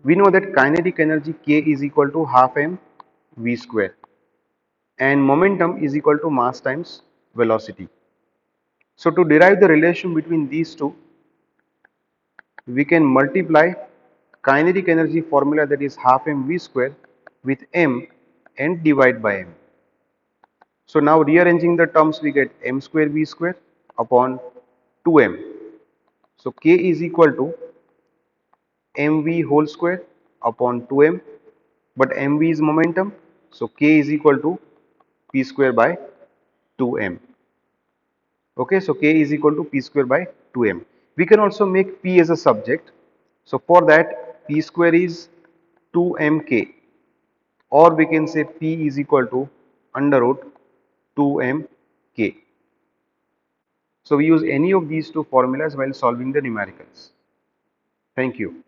We know that kinetic energy K is equal to half m v square and momentum is equal to mass times velocity. So to derive the relation between these two, we can multiply kinetic energy formula, that is half m v square, with m and divide by m. So now rearranging the terms, we get m square v square upon 2m. So K is equal to mv whole square upon 2m, but mv is momentum, so K is equal to p square by 2m. Okay, so K is equal to p square by 2m. We can also make p as a subject. So for that, p square is 2mk, or we can say p is equal to under root 2mk. So we use any of these two formulas while solving the numericals. Thank you.